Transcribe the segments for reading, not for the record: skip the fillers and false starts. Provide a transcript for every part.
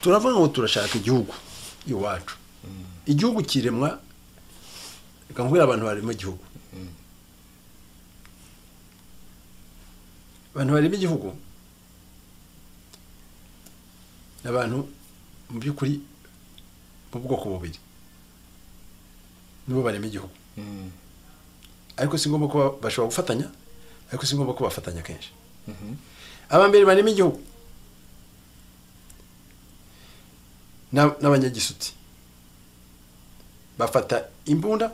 turavuga ngo turashaka igihugu iwacu igihugu kiremwa reka ngwira abantu bari mu gihugu abantu bari mu gihugu abantu mu byukuri mu bwoko bubiri nibo bari mu gihugu ariko si ngombwa ko bashobora gufatanya ariko si ngombwa ko bafatanya kenshi abambere bari mu gihugu n'abanyagisuti bafata imbunda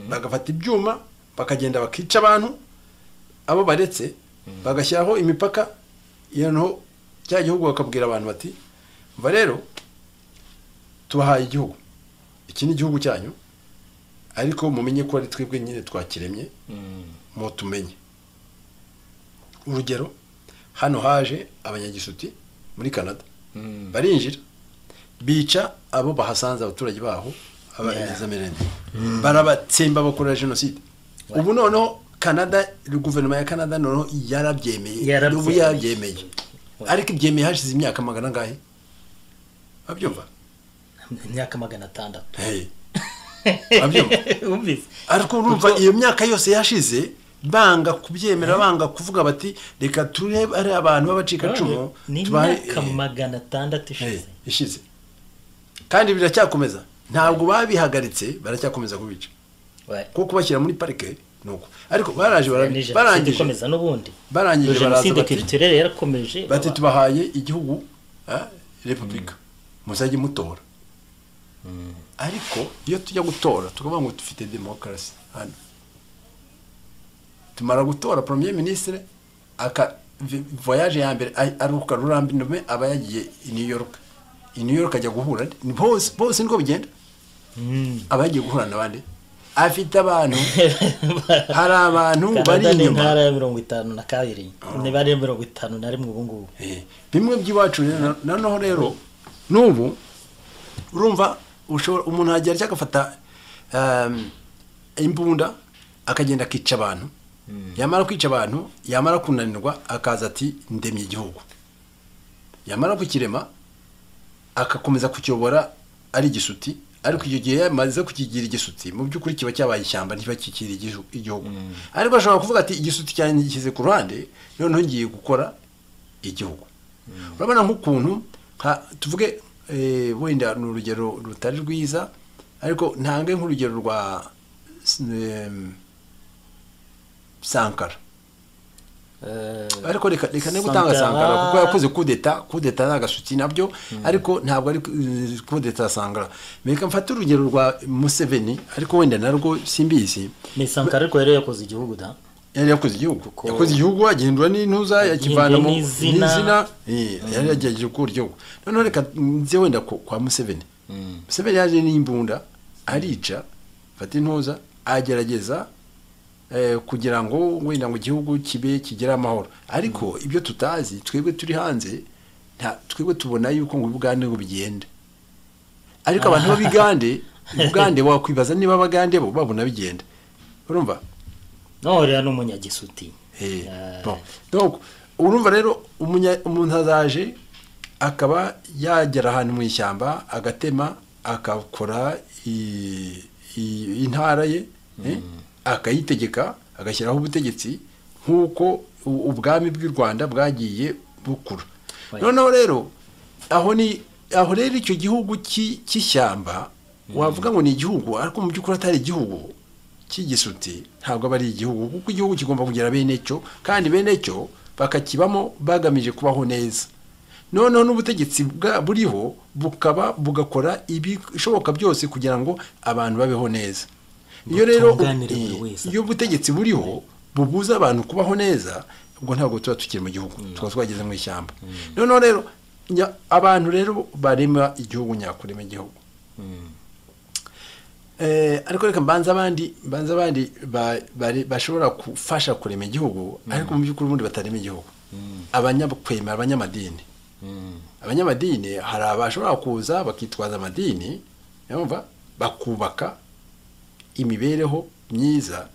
bagafata ibyuma bakagenda bakica abantu abo baretse bagashyiraho imipaka iyo cya gihugu bakabwira abantu bati mva rero tubahaye igihugu iki ni igihugu cyanyu ariko mumenye ko ari twebwe nyine twakiremye mu tumenye urugero hano haje abanyagisuti muri Canada barinjira bica abo bahasanze abaturage baho abanyazamerende barabatsemba bakora genocide ubu noneho Canada guverinoma ya Canada noneho yarabyemeye n'ubu yabyemeye ariko ibyemeye hashize imyaka magana ngahe abyumva imyaka 600 abyumva ariko urumva iyo myaka yose yashize banga kubyemera banga kuvuga bati reka turebe ari abantu babacika cumu imyaka 600 ishize kandi biracyakomeza ntabwo babihagaritse baracyakomeza kubica kuko bashyira muri parike nuko ariko barangije komeza n'ubundi barangije baraza culturelle yarakomeje bati tubahaye igihugu republika muzajye mutora ariko iyo tujya gutora tukavuga ngo dufite demokarasi hano tumara gutora premier ministre aka voyage ya mbere aruka rurambi nome aba yagiye i New York ajya guhura bose niko bigenda abagiye guhura nabandi afite abantu hari abantu bari inyuma ntara ya 52 ne bari 51 ubu ngubu bimwe by'iwacu noneho rero nubu urumva umuntu hagera cyagafata imbunda akagenda akica abantu yamara kwica abantu yamara kunanirwa akaza ati ndemye igihugu yamara kukirema akakomeza kukiyobora ari igisuti ariko iyo gihe yamaze kukigira igisuti mu byukuri kiba cyabaye ishyamba ntiba kikiri igihugu ariko ashobora kuvuga ati igisuti cyane gikize ku ruhande noneho ngiye gukora igihugu urabona nk'ukuntu tuvuge wenda n'urugero rutari rwiza ariko ntange nk'urugero rwa Sankara ariko reka ne gutanga Sankara kuko yakoze kudeta n'agasuti nabyo ariko ntabwo ari kudeta Sankara meka mfata urugero rwa Museveni ariko wenda narwo simbizi ni Sankara ariko yari yakoze igihugu da yari yakoze igihugu agihindura n'intuza yakivana mu izina yari yagiye gukora igihugu none reka nze wenda kwa Museveni Museveni yaje n'imbunda arica fata intuza agerageza kugira ngo wenda ngo igihugu kibe kigira amahoro ariko ibyo tutazi twebwe turi hanze twebwe tubona yuko ngo Uganda ngo bigenda ariko abantu b'Uganda wakwibaza niba Abagande bo babona bigenda urumva no rero n'umunyagisuti donc urumva rero umuntu azaje akaba yagera ahantu mu ishyamba agatema akakora intara ye akayitegeka agashyiraho ubutegetsi nk'uko ubwami bw'u Rwanda bwagiye bukura noneho rero aho rero icyo gihugu cy'ishyamba wavuga ngo ni igihugu ariko mu by'ukuri atari igihugu cy'igisuti ntabwo aba ari igihugu kuko igihugu kigomba kugira bene cyo kandi bene cyo bakakibamo bagamije kubaho neza noneho n'ubutegetsi buriho bugakora ibishoboka byose kugira ngo abantu babeho neza iyo rero iyo ubutegetsi buriho bubuza abantu kubaho neza ubwo ntabwo tuba tukiri mu gihugu tuba twageze mu ishyamba noneho rero abantu rero barema igihugu nyakurema igihugu ariko reka mbanza abandi bashobora gufasha kurema igihugu ariko mu by'ukuri ubundi batarema igihugu abanyamadini hari abashobora kuza bakitwaza amadini bakubaka imibereho myiza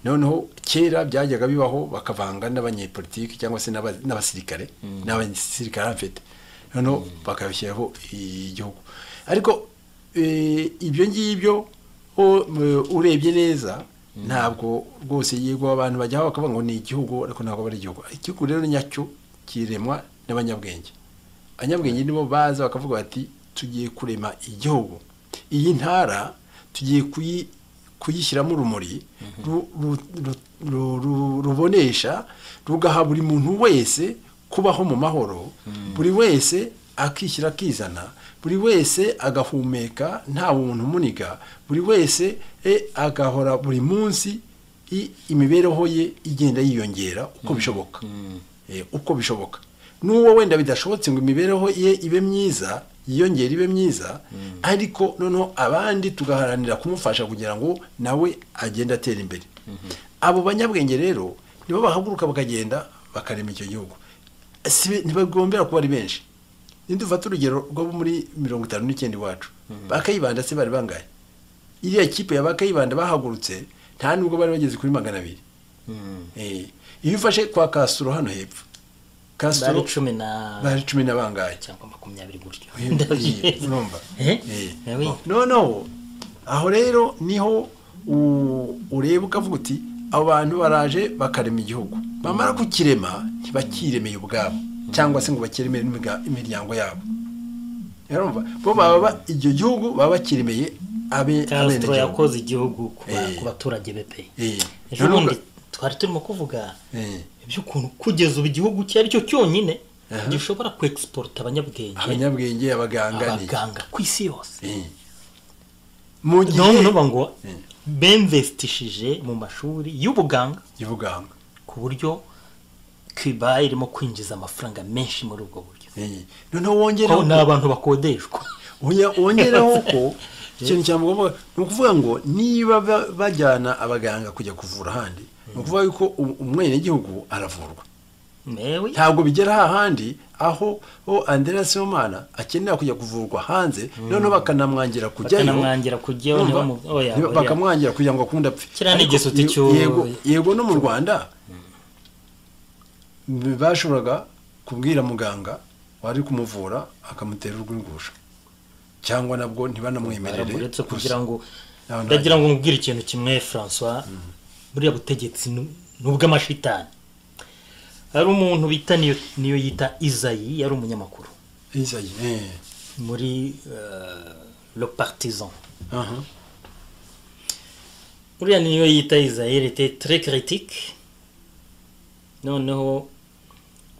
noneho kera byajyaga bibaho bakavanga n'abanyepolitiki cyangwa se n'abasirikare n'abasirikare afite noneho bakabishyiraho igihugu. Ariko ibyo ngibyo urebye neza ntabwo rwose yego abantu bajyaho bakavuga ngo ni igihugu ariko ntabwo bari igihugu. Igihugu rero nyacyo kiremwa n'abanyabwenge. Abanyabwenge nibo baza bakavuga bati tugiye kurema igihugu, iyi ntara tugiye kuyishyiramo urumuri rubonesha rugaha buri muntu wese kubaho mu mahoro, buri wese akishyira akizana, buri wese agahumeka nta muntu umuniga, buri wese agahora buri munsi imibereho ye igenda yiyongera uko bishoboka. Uko bishoboka n'uwo wenda bidashobotse ngo imibereho ye ibe myiza yiyongera ibe myiza, ariko noneho abandi tugaharanira kumufasha kugira ngo nawe agende atera imbere. Abo banyabwenge rero nibo bahaguruka bakagenda bakarema icyo gihugu. Ntibagombera kuba ari benshi. Nidufata urugero rwo muri 59 iwacu, Bakayibanda se bari bangaye? Iriya kipe ya Bakayibanda bahagurutse nta nubwo bari bageze kuri 200. Iyo ufashe kwa Kasuro hano hepfo, Kasuro bari 10 na bangaye cyangwa 20 gutyo. Urumva? No aho rero niho ureba ukavuga uti abo bantu baraje bakarema igihugu, bamara kukirema ntibakiremeye ubwabo cyangwa se ngo bakiremere imiryango yabo. Urumva? Bo baba icyo gihugu baba bakiremeye Castro yakoze igihugu ku baturage bepe. Ejo bundi twari turimo kuvuga iby'ukuntu kugeza ubu igihugu cyari cyo cyonyine gishobora ku export abanyabwenge abaganga ku isi yose. Mu gihe ngo bemvestishije mu mashuri y'ubuganga ku buryo Cuba irimo kwinjiza amafaranga menshi muri ubwo buryo. Noneho wongeraho n'abantu bakodeshwa. Wongeraho ko ikintu cyamugomba ni ukuvuga ngo niba bajyana abaganga kujya kuvura ahandi, ni ukuvuga yuko umwene gihugu aravurwa. Ntabwo bigera hahandi aho Andrea Sibomana akenera kujya kuvurwa hanze, noneho bakanamwangira kujyayo, bakamwangira kugira ngo akunda apfe. Yego no mu Rwanda bashoboraga kubwira muganga wari kumuvura akamutera urw'ingusho, cyangwa nabwo ntibanamwemerere uretse kugira ngo ndagira ngo mubwire ikintu kimwe François, buriya butegetsi n'ubw'amashitani. Hari umuntu bita niyo yita Isayi, yari umunyamakuru Isayi muri Le Partisan. Buriya niyo yita Isayi, il était très critique. Noneho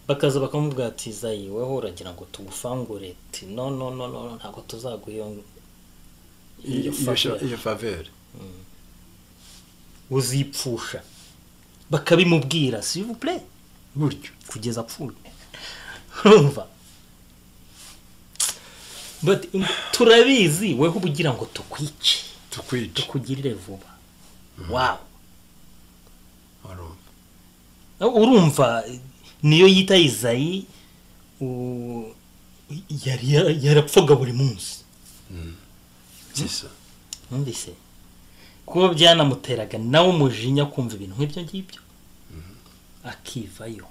bakaza bakamubwira ati Isayi, weho uragira ngo tugufangure? Ati no ntabwo tuzaguyo iyo faveur. Uzipfusha. Bakabimubwira s'il vous plaît, buryo kugeza apfuye. Urumva? But turabizi weho ubugira ngo tukwice, tukugirire vuba. Wow. Urumva niyo yita Isayi yarapfaga buri munsi. Sisa. Ndise kuba byanamuteraga nawe umujinya kumva ibintu nk'ibyo ngibyo akivayo.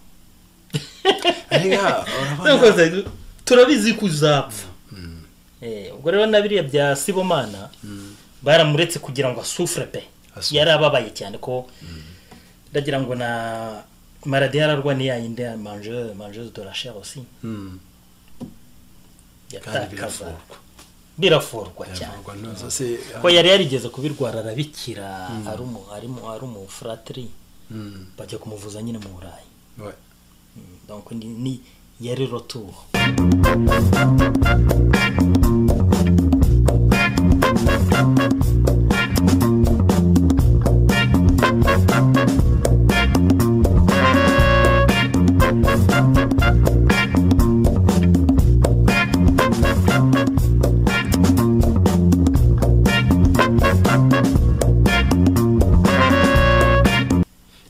Turabizi kuzapfa. Ubwo rero nabiriya bya Sibomana baramuretse kugira ngo asufre pe. Yarababaye cyane ko ndagira ngo na maladie yararwaniye yayinde mangeuse de la chair aussi. Yatakaza birafurwa cyane ko yari yarigeze kubirwara arabikira ari mu fratrie bajya kumuvuza nyine mu Burayi. Donc ni yari retour.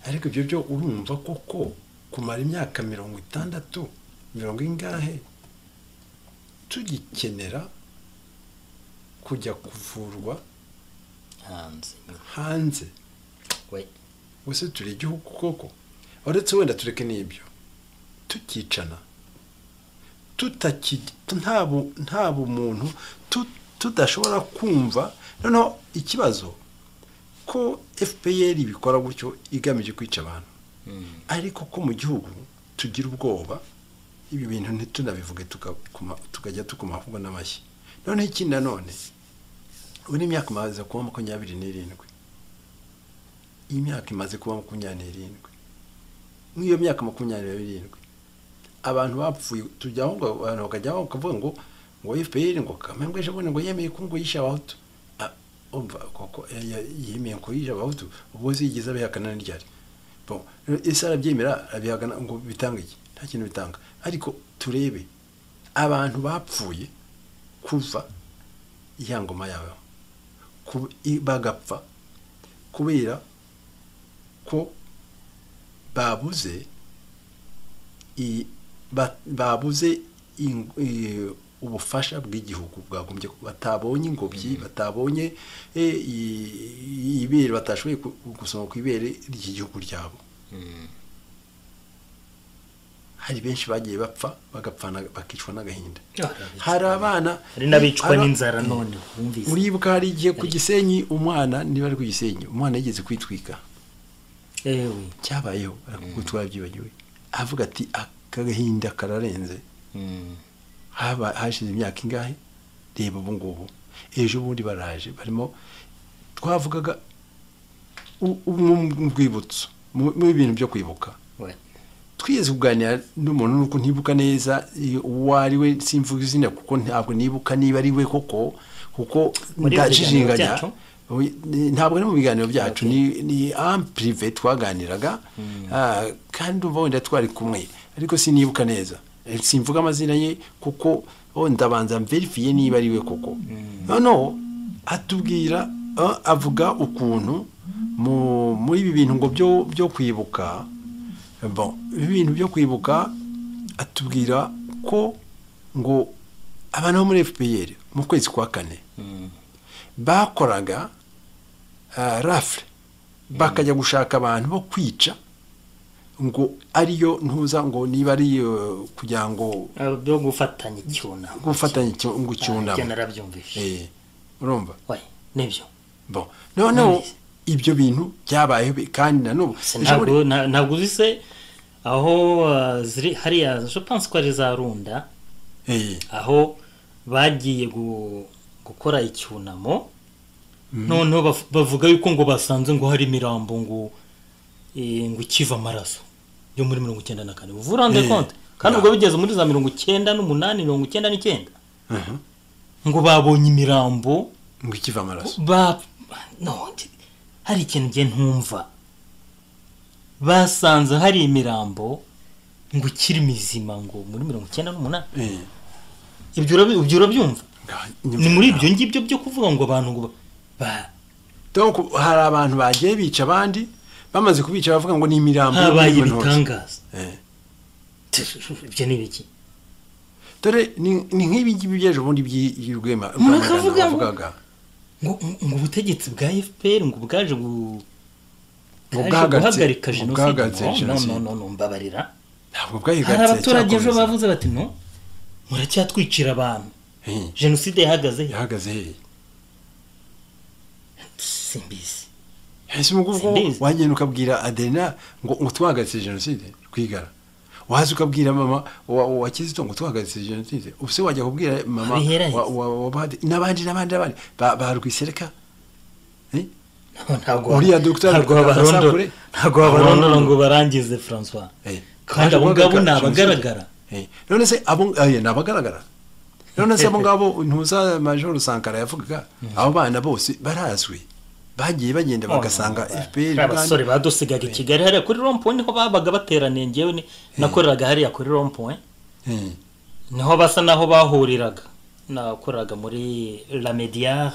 Ariko ibyo byo urumva koko kumara imyaka 60 ingahe tugikenera kujya kuvurwa hanze. Wese turi igihugu koko, uretse wenda tureke n'ibyo tukicana nta bumuntu tudashobora kumva noneho ikibazo ko FPR bikora gutyo igamije kwica abantu ariko ko mu gihugu tugira ubwoba ibi bintu ntitunabivuge tukajya tukuma ahubwo n'amashyi noneho iki nanone uri imyaka imaze kuba 27 imyaka imaze kuba 27 n'iyo myaka 27 abantu bapfuye tujyaho ngo abantu bakajyaho bakavuga ngo FPR ngo kamembwe ejo ngo yemeye ko ngo yisha abahutu umva koko yemeye ko yisha abahutu ubwo zigeze abihakana n'iryari bon isara byemera abihakana ngo bitanga iki nta kintu bitanga ariko turebe abantu bapfuye kuva iyangoma yawe bagapfa kubera ko babuze ubufasha bw'igihugu bwagombye batabonye ingobyi batabonye ibere batashoboye gusoma ku ibere ry'igihugu ryabo hari benshi bagiye bapfa bagapfana bakicwa n'agahinda hari abana hari nabicwa n'inzara none bumvise uribuka hari igihe ku Gisenyi umwana niba ari ku Gisenyi umwana yigeze kwitwika cyabayeho gutwara byibagiwe avuga ati akagahinda kararenze hashize imyaka ingahe reba ubu ngubu ejo bundi baraje barimo twavugaga mu rwibutso mu bintu byo kwibuka twigeze kuganira n'umuntu nuko ntibuka neza uwari we simvuga izina kuko ntabwo nibuka niba ari we kuko ndacishinganya ntabwo ari mu biganiro byacu ni en privé twaganiraga kandi uva wenda twari kumwe ariko sinibuka neza simvuga amazina ye kuko ndabanza mverifiye niba ari we koko no atubwira avuga ukuntu muri ibi bintu ngo byo kwibuka bon ibintu byo kwibuka atubwira ko ngo abantu bo muri FPR mu kwezi kwa 4 bakoraga rafle bakajya gushaka abantu bo kwica ngo ariyo ntuza ngo niba ari kugira ngo byo gufatanya ngo cyunamo narabyumvise urumva nibyo bon no ibyo bintu byabaye kandi nanubu ntabwo uzise aho ziri hariya je pense ko ari za Runda aho bagiye gukora icyunamo none bavuga yuko ngo basanze ngo hari mirambo ngo kiva amaraso yo muri 94 uvurande konte kandi ubwo bigeze muri za 98 99 ngo babonye imirambo ngo kiva amaraso no hari ikintu nge ntumva basanze hari imirambo ngo kiri mizima ngo muri 98 ibyo urabyumva ni muri ibyo ngibyo byo kuvuga ngo abantu ngo donc hari abantu bagiye bica abandi bamaze kubica bavuga ngo ni imirambo habaye ibitangaza ibyo ni biki dore ni nk'ibi ngibi byeje ubundi by'irwema bavugaga ngo ubutegetsi bwa FPR ngo bwaje guhagarika jenoside no mbabarira ntabwo bwahigatse hari abaturage ejo bavuze bati no muracyatwicira abantu jenoside yahagaze simbizi hese muguvuga wagenda ukabwira Adelina ngo twahagaritse jenoside kwigara wazi ukabwira mama wa Kizito ngo twahagaritse jenoside ubuse wajya kubwira mama n'abandi barwisereka ntabwo uriya docteur ntabwo babarondora ngo barangize François kandi abo ngabo nabagaragara none se abo nabagaragara none se abo ngabo ntuza Major Sankara yavugaga abo bana bose barazwi bagiye bagenda bagasanga FPR abasore badusigaga Kigali hari kuri rond-point niho babaga bateraniye ngewe nakoreraga hari kuri rond-point niho basa naho bahuriraga nakoraga muri La Mediare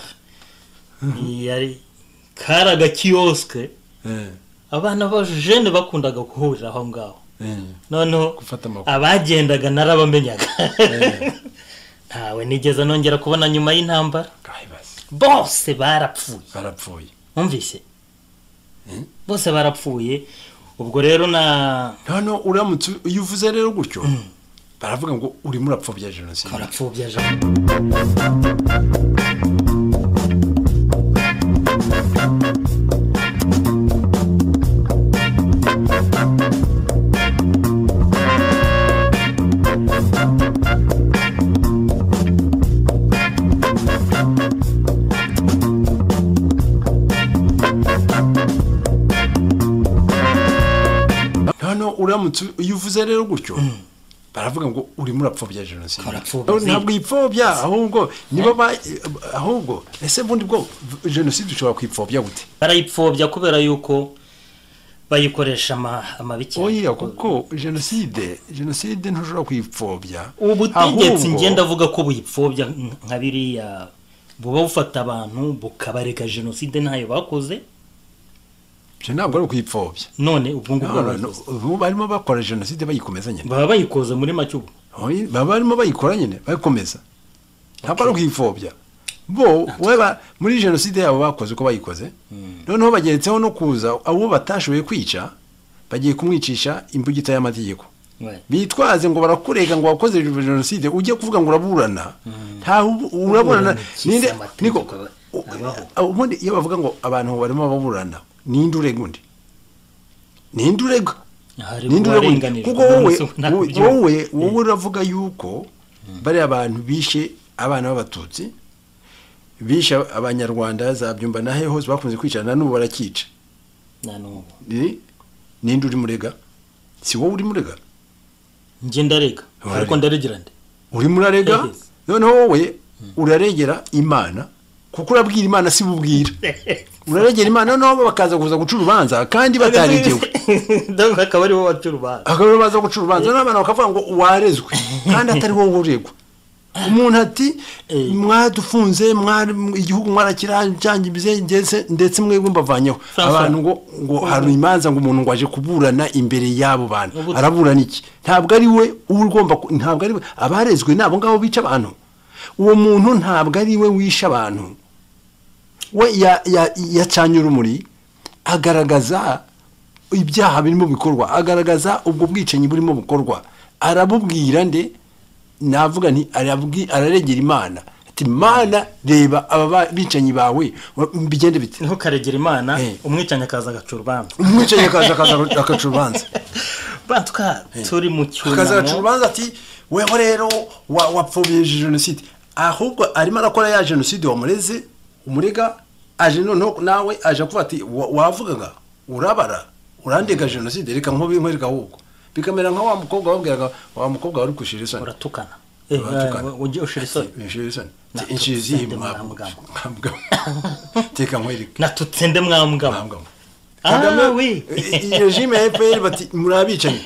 yari karaga kioske abana ba jeune bakundaga guhurira aho ngaho noneho abagendaga narabamenyaga ntawe nigeze nongera kubona nyuma y'intambara bose barapfuye umvise bose barapfuye ubwo rero no uramutse uvuze rero gutyo baravuga ngo urimo urapfobya jenoside. Karapfobya uramutse iyo uvuze rero gutyo baravuga ngo urimo urapfobya jenoside. Ntabwo ipfobya ahubwo niba ahubwo ese bundi bwo jenoside ushobora kwipfobya gute? Barayipfobya kubera yuko bayikoresha amabiki. Oya kuko jenoside ntushobora kwipfobya. Ubutegetsi ngenda avuga ko buyipfobya nka biriya buba bufata abantu bukabareka jenoside ntayo bakoze. Ntabwo ari kwipfobya. None ubwo barimo bakora jenoside bayikomeza nyine. Baba bayikoze muri macyubu. Baba barimo bayikora nyine bayikomeza. Ntabwo ari kwipfobya. Bo weba muri jenoside yabo bakoze uko bayikoze. Noneho bageretseho no kuza abo batashoboye kwica bagiye kumwicisha imbugita y'amategeko. Bitwaze ngo barakurega ngo wakoze jenoside ujye kuvuga ngo uraburana. Nta uraburana ninde niko ubundi iyo bavuga ngo abantu barimo baburana ninde urega undi? Ninde urega? Kuko wowe uravuga yuko bari abantu bishe abana b'abatutsi bishe abanyarwanda zabyumba nahe hose bakunze kwicana n'ubu barakica. Ninde uri murega? Si wowe uri murega? Nje ndarega ariko ndaregera nde? Uri murarega? Noneho wowe uraregera Imana kuko urabwira Imana si bubwira. Uraregera Imana noneho bakaza kuza guca urubanza kandi batarigewe. Ndabona akaba ari wowe waca urubanza. Akaba baza guca urubanza n'abana bakavuga ngo warezwe kandi atari wowe uregwa. Umuntu ati mwadufunze igihugu mwarakirangije ndetse mwebwe mbavanyeho abantu ngo hari imanza ngo umuntu ngo aje kuburana imbere yabo bantu araburana iki? Ntabwo ari we ugomba, ntabwo ari we abarezwe nabo ngabo bica abantu. Uwo muntu ntabwo ari we wisha abantu. We yacanye urumuri agaragaza ibyaha birimo bikorwa, agaragaza ubwo bwicanyi burimo bukorwa, arabubwira nde? Navuga nti araregera Imana ati Imana reba aba bicanyi bawe bigende bite. Niho karegera Imana umwicanyi akaza agacurubanza. Umwicanyi akaza agacurubanza. Bantuka turi mu cyunamo akaza agacurubanza ati weho rero wapfobye jenoside. Ahubwo arimo arakora ya jenoside wamureze umurega aje noneho nawe aje kuvuga ati wavugaga urabara urandega jenoside reka nkwereka ahubwo bikamera nka wa mukobwa wabwiraga wa mukobwa wari kushira isoni uratukana ujye ushira isoni inshizi mwambwa teka nkwereka natutsende mwambwa Kagame regime ya FPR bati murabicanye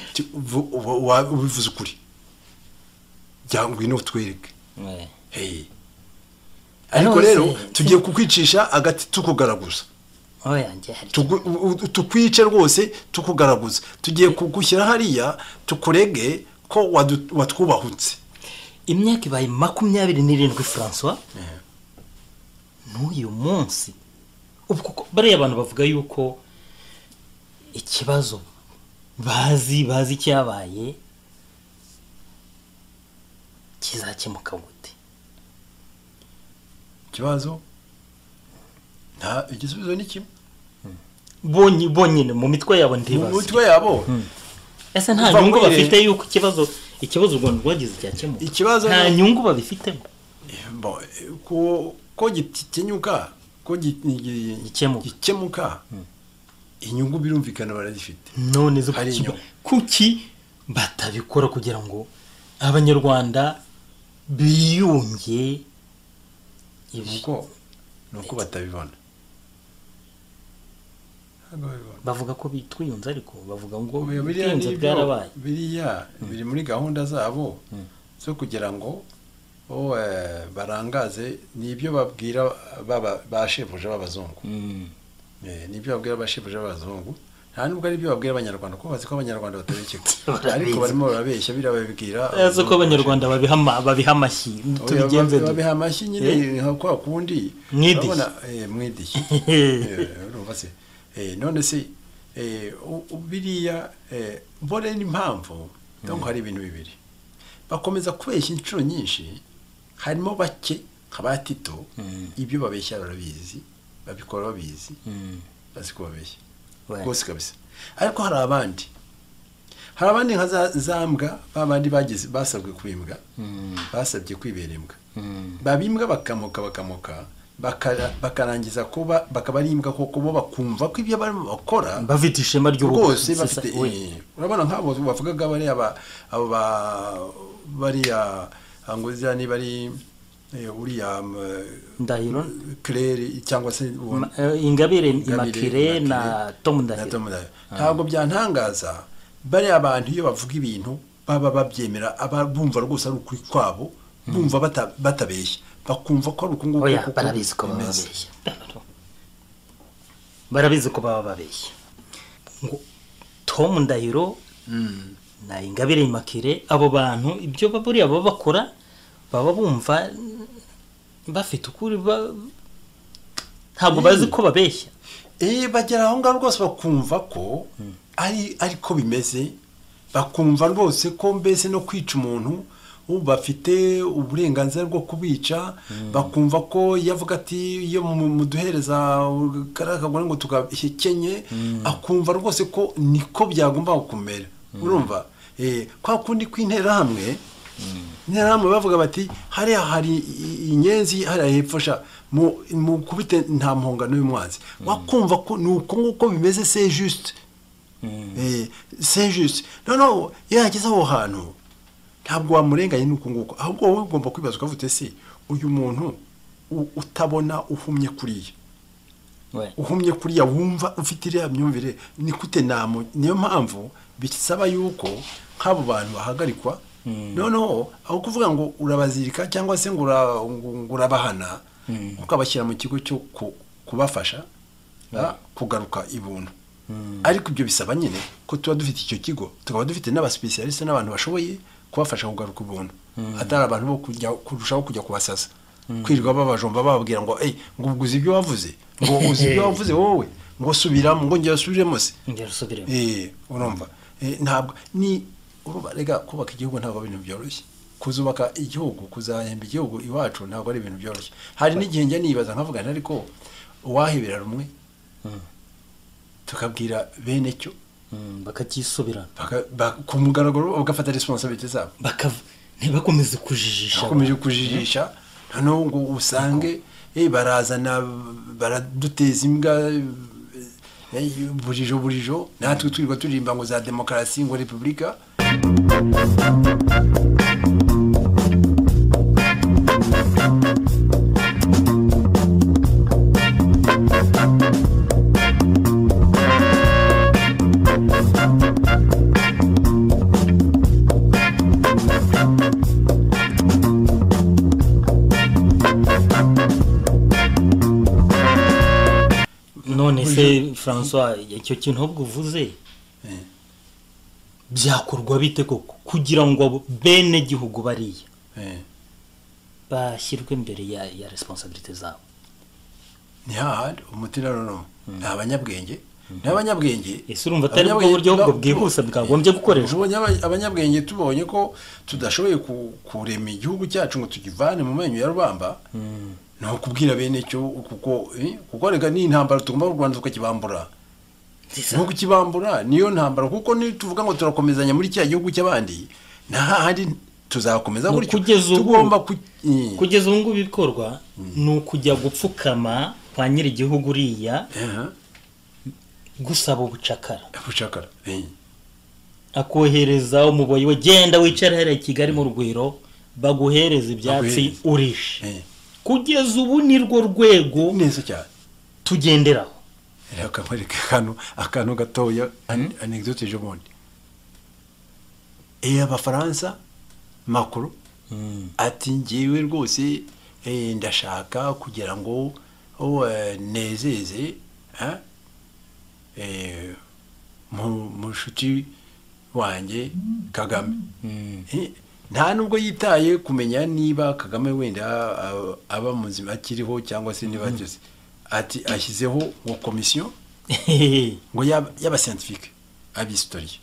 ubivuze ukuri cyangwa ino twereke ariko rero tugiye kukwicisha agati tukugaraguza. Tukwice rwose tukugaraguza. Tugiye kugushyira hariya tukurege ko watwubahutse. Imyaka ibaye 27 François. N'uyu munsi ubwo bari abantu bavuga yuko ikibazo bazi cyabaye kizakemuka gute? Kibazo nta igisubizo ni kimwe. Bonyine mu mitwe yabo ndibaza. Mu mitwe yabo. Ese nta nyungu bafite yuko ikibazo ubwo rwagize cyakemuka. Nta nyungu babifitemo. Ko gitinyuka ko gikemuka inyungu birumvikana barazifite. None zo kuki batabikora kugira ngo abanyarwanda biyunge nuko batabibona. Bavuga ko bitwiyunze ariko bavuga ngo bitwiyunze byarabaye. Biriya biri muri gahunda zabo zo kugira ngo barangaze nibyo babwira bashefuje b'abazungu. Nibyo babwira bashefuje b'abazungu. Nta nubwo ari byo babwira abanyarwanda ko bazi ko abanyarwanda batarekeka. Ariko barimo babeshya birababwira. Yazo ko abanyarwanda babihamashi tubigenze babiha amashyi nyine nka kwa kundi. Urabona mwidishyi. Urumva se none se biriya mbone n'impamvu donc hari ibintu bibiri. bakomeza kubeshya inshuro nyinshi harimo bake nk'aba Tito ibyo babeshya barabizi babikora babizi bazi ko babeshya rwose kabisa ariko hari abandi nka zambwa babandi bagize basabwe kwimbwa basabye kwibera imbwa babimbwa bakamoka bakarangiza kuba bakabarimbwa koko bo bakumva ko ibyo barimo bakora bafite ishema rwose bafite urabona nk'abo bavugaga bariya angozira ni bari uriya Ndahiro Claire cyangwa se Ingabire Immaculée na Tom Ndahiro ntabwo byantangaza bari abantu iyo bavuga ibintu baba babyemera abumva rwose ari ukuri kwabo bumva batabeshya bakumva ko ari ukunguko barabizi ko baba babeshya ngo Tom Ndahiro na Ingabire Immaculée abo bantu ibyo buriya baba bakora baba bumva bafite ukuri ntabwo bazi ko babeshya bagera aho ngaho rwose bakumva ko ariko bimeze bakumva rwose ko mbese no kwica umuntu bafite uburenganzira bwo kubica bakumva ko yavuga ati iyo muduhereza karakagura ngo tugahekenye akumva rwose ko niko byagomba kumera urumva kwa kundi kw'intera hamwe bavuga bati hariya hari inyenzi hariya hepfosha mu kubite nta mpongano y'umwanzi wakumva ko nuko nguko bimeze c'est juste noneho iyo yageze aho hantu ntabwo wamurenganye nuko nguko ahubwo wowe ugomba kwibaza ukavuga se uyu muntu utabona uhumye kuriya wumva ufite iriya myumvire ni kute niyo mpamvu bisaba yuko nk'abo bantu bahagarikwa noneho aho kuvuga ngo urabazirika cyangwa se ngo urabahana ukabashyira mu kigo cyo kubafasha kugaruka ibuntu ariko ibyo bisaba nyine ko tuba dufite icyo kigo tukaba dufite n'abasipesialiste n'abantu bashoboye kubafasha kugaruka ibuntu atari abantu bo kurushaho kujya kubasasa kwirirwa babajomba bababwira ngo ngo uguze ibyo wavuze ngo uguze ibyo wavuze wowe ngo subiramo ngo ngiye asubiremo se urumva ntabwo ni urega kubaka igihugu ntabwo ibintu byoroshye kuzubaka igihugu kuzahemba igihugu iwacu ntabwo ari ibintu byoroshye hari n'igihe njya nibaza nkavuga ariko uwahebera rumwe tukabwira bene cyo bakacyisubirana ku mugaragaro bagafata responsabilité zabo ntibakomeze kujijisha noneho ngo usange barazana baraduteza imbwa burijo natwe twirirwa turirimba ngo za demokarasi ngo repubulika none se François icyo kintu ubwo uvuze byakorwa bite koko kugira ngo bene gihugu bariya bashyirwe imbere ya responsabilité zabo ni hahandi umutima noneho ni abanyabwenge ese urumva atari bwo buryo bwo bwihuse bwagombye gukoresha abanyabwenge tubonye ko tudashoboye kurema igihugu cyacu ngo tugivane mu menyo ya rubamba no kubwira bene cyo kuko rega ni intambara tugomba u Rwanda tukakibambura no kukibambura niyo ntambara kuko ni tuvuga ngo turakomezanya muri cya gihugu cy'abandi handi tuzakomeza gutyo tugomba kugeza ubu ngubu bikorwa ni ukujya gupfukama kwa nyiri igihugu uriya gusaba ubucakara akohereza umuboyi we genda wicara hariya Kigali mu Rugwiro baguhereza ibyatsi urishe kugeza ubu ni rwo rwego neza cyane tugenderaho rero kamwereka akantu gatoya anecdote je monde abafaransa Macron ati ngiwe rwose ndashaka kugira ngo nezeze mushuti wanjye Kagame nta nubwo yitaye kumenya niba Kagame wenda aba muzima akiriho cyangwa se niba ageze ati ashyizeho ngo komisiyo ngo y'aba scientifique ab'histoire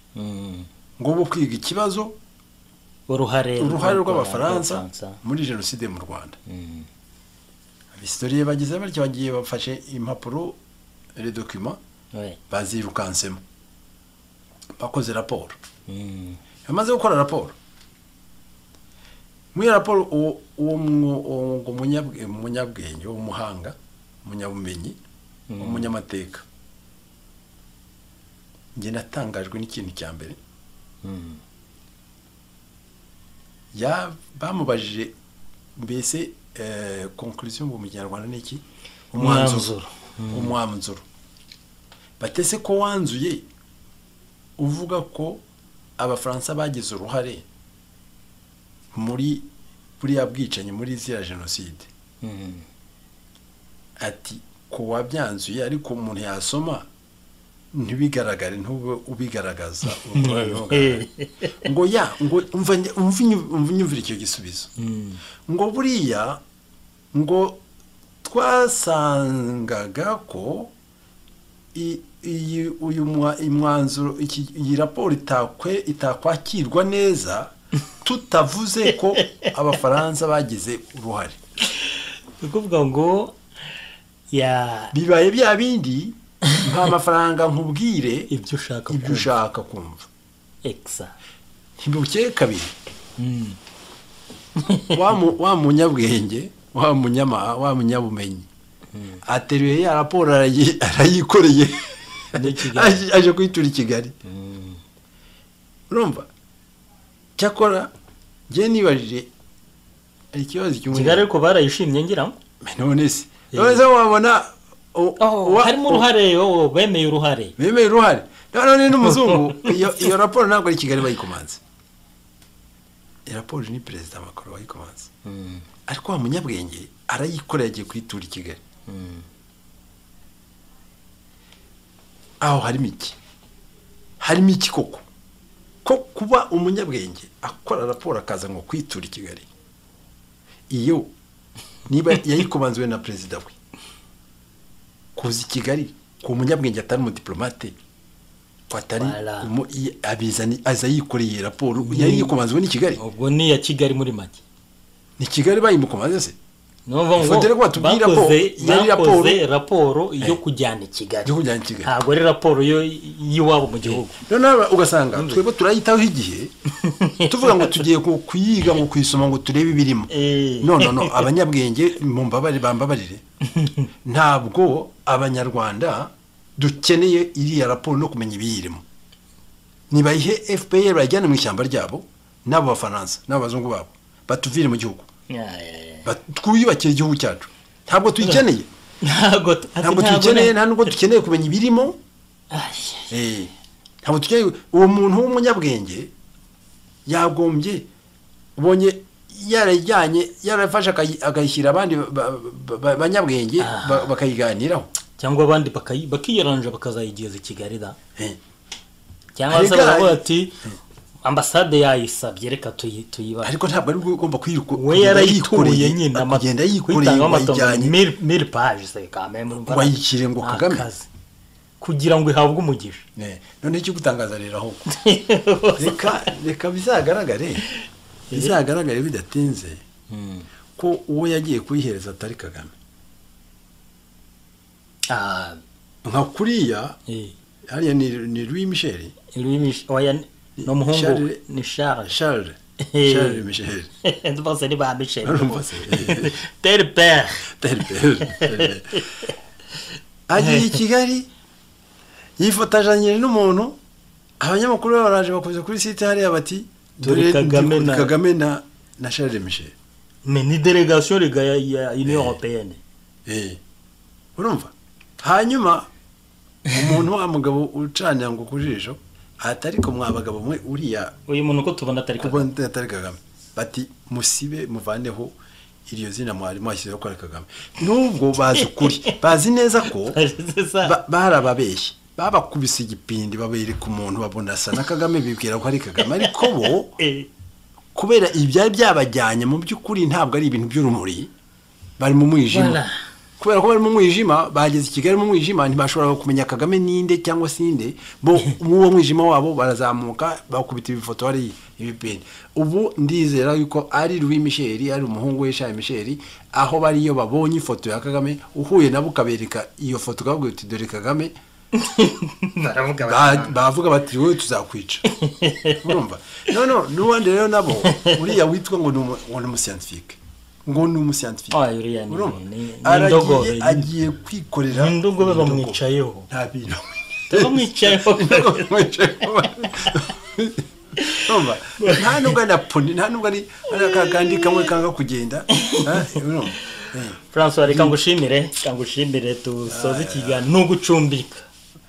ngo bo kwiga ikibazo uruhare rw'abafaransa muri jenoside mu Rwanda. Abistoriye bagize batyo bagiye bafashe impapuro les documents bazirukansemo bakoze raporo. Bamaze gukora raporo, muri raporo uwo umunyabwenge w'umuhanga, umunyabumenyi, umunyamateka, njye natangajwe n'ikintu cya mbere. Bamubajije mbese conclusion mu Kinyarwanda n'iki, umwanzuro batese ko wanzuye uvuga ko abafaransa bagize uruhare muri buriya bwicanyi, muri ziriya jenoside. Ati ko wabyanzuye ariko umuntu yasoma ntibigaragare, ntube ubigaragaza ngo umva icyo gisubizo ngo buriya ngo twasangaga ko umwanzuro iyi raporo itakwakirwa neza tutavuze ko abafaransa bagize uruhare. ukuvuga ngo bibaye bya bindi nta mafaranga nkubwire ibyo ushaka kumva ntibukeye kabiri. wa munyabwenge wa munyabumenyi ateruye ya raporo arayikoreye aje kuyitura i Kigali. Urumva cyakora njye nibajije ikibazo cy'umwe Kigali ariko barayishimye ngira ngo none se wabona harimo uruhare bemeye uruhare none n'umuzungu iyo raporo ntabwo ari Kigali bayikomanze. Iyo raporo ni Perezida Macron wayikomanze, ariko wa munyabwenge arayikoreye agiye kuyitura i Kigali. Aho harimo iki koko ko kuba umunyabwenge akora raporo akaza ngo kwitura i Kigali? Iyo niba yayikomanzwe na perezida we kuza i Kigali ku munyabwenge atari mu diplomate kwatari abizani azayikoreye raporo yayikomanzwe ni Kigali. Ubwo ni ya Kigali muri make ni Kigali bayimukomanze se bakoze raporo yo kujyana i Kigali, ntabwo ari raporo y'iwabo mu gihugu. None ugasanga twebwe turayitaho igihe tuvuga ngo tugiye kuyiga ngo kuyisoma ngo turebe ibirimo. No abanyabwenge bambabarire ntabwo abanyarwanda dukeneye iriya raporo no kumenya ibiyirimo. Nibayihe FPR bajyana mu ishyamba ryabo n'abo bafaransa n'abazungu babo batuvire mu gihugu, twiyubakira igihugu cyacu. Ntabwo tuyikeneye, ntabwo tuyikeneye, ntabwo dukeneye kumenya ibirimo. Ntabwo tukeneye uwo muntu w'umunyabwenge. Yagombye ubonye yarafashe akayishyira abandi banyabwenge bakayiganiraho, cyangwa abandi bakiyaranja bakazayigeza i Kigali da cyangwa se baravuga ati ambasade yayisabye reka tuyiba, ariko ntabwo ari ugomba we yarayituye nyine agenda yikoreye wajyanye 1000 pages quand même wayikire ngo Kagame kugira ngo ihabwe umugisha. None cyo gutangaza rero aho reka bizagaragare bidatinze ko uwo yagiye kuyihereza atari Kagame. Nka kuriya hariya ni Louis Michel no muhungu ni Charles Michel ndumva ni ba Michel Tel père agiye i Kigali yifotajanye n'umuntu. Abanyamakuru baraje bakoze kuri site hariya bati dore Kagame na Charles Michel, mais ni délégation ya Union Européenne. Urumva hanyuma umuntu wa mugabo ucanira ngo kujisho atari ko mwabagabo mwe uriya uyu muntu ko tubona atari Kagame bati musibe muvaneho iriyo zina mwari mwashyizeho kwa Kagame. Nubwo bazi ukuri, bazi neza ko barababeshye, babakubise igipindi babereka umuntu babona asa na Kagame bibwira ko ari Kagame, ariko bo kubera ibyari byabajyanye mu by'ukuri ntabwo ari ibintu by'urumuri, bari mu mwijima. kubera ko bari mu mwijima bageze i Kigali mu mwijima ntibashobora kumenya Kagame ninde cyangwa sinde bo mu mwijima wabo barazamuka bakubita ibifoto hari ibipeni ubu ndizera yuko ari Louis Michel ari umuhungu we Charles Michel aho bari yo babonye ifoto ya Kagame uhuye nabo kabereka iyo foto kabwo uti dore Kagame bavuga bati wowe tuzakwica urumva n'uwandi rero nabo uriya witwa ngo ni umuscientifique indogobe agiye kwikorera indogobe bamwicayeho nta bintu bamwicayeho nta nubwo na poni nta nubwo ari akandi kamwe kanga kugenda François reka ngushimire tusoze ikiganiro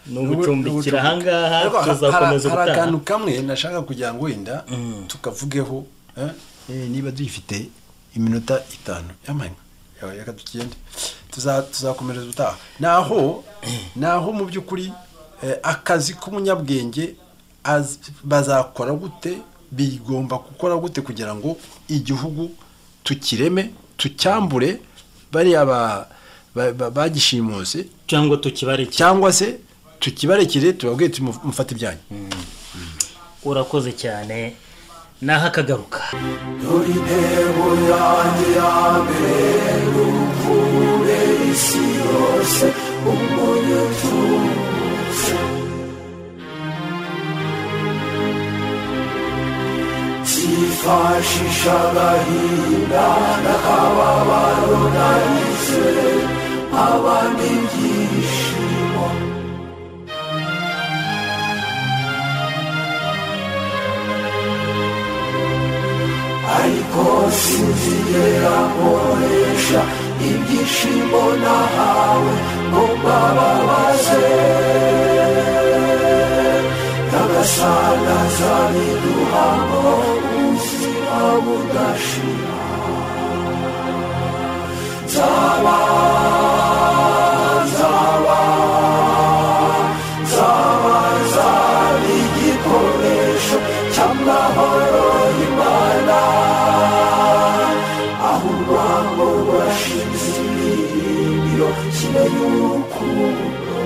n'ugucumbikira ahangaha tuzakomeza gutaha hari akantu kamwe nashaka kugira ngo wenda tukavugeho niba dufite iminota 5 yamanye yaka tukigende tuzakomereza utaha naho mu byukuri akazi k'umunyabwenge bazakora gute bigomba gukora gute kugira ngo igihugu tukireme tucyambure bari bagishimuse cyangwa se tukibarekire tubabwiye tumufata ibyanyu urakoze cyane naho akagaruka dore intego yanjye yambere ukure isi yose umuntu tuzi zifashisha agahinda n'akababaro nagize abandi ibyishimo ariko sinzigera nkoresha ibyishimo nahawe ngo mbababaze nyagasana zabiduhamo ubuzima budashira nzaba igikoresho cy'amahoro y'Imana aho urwango rwashinze ibirindiro kibe y'urukundo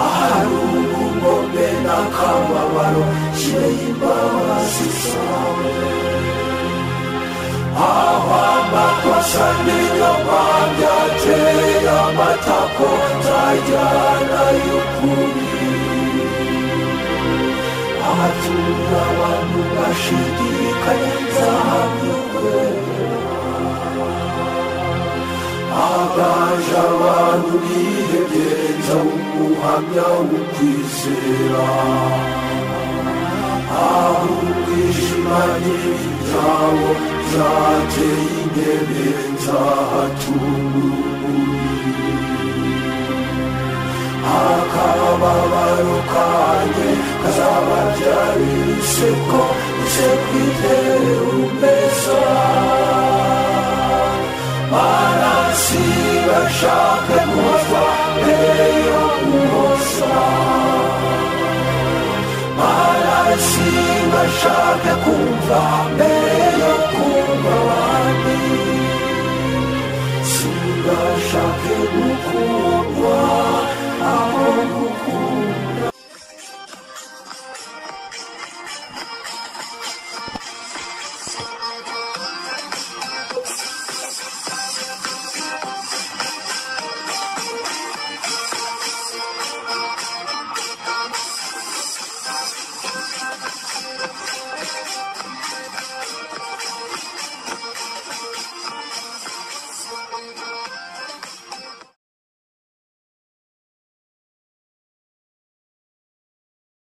ahari ubugome n'akababaro kibe y'imbabazi zawe aho amakosa n'inyoma byateye amatako nzajyana y'ukuri ahatura abantu bashidikanya nzahamya ukwera agaje abantu bihegereza umuhamya w'ukwizera aho umwijima n'ibyabo byateye intebe nzahatura akababaro kanjye kazababyarira iseko itere umeza barasi bashake kuhava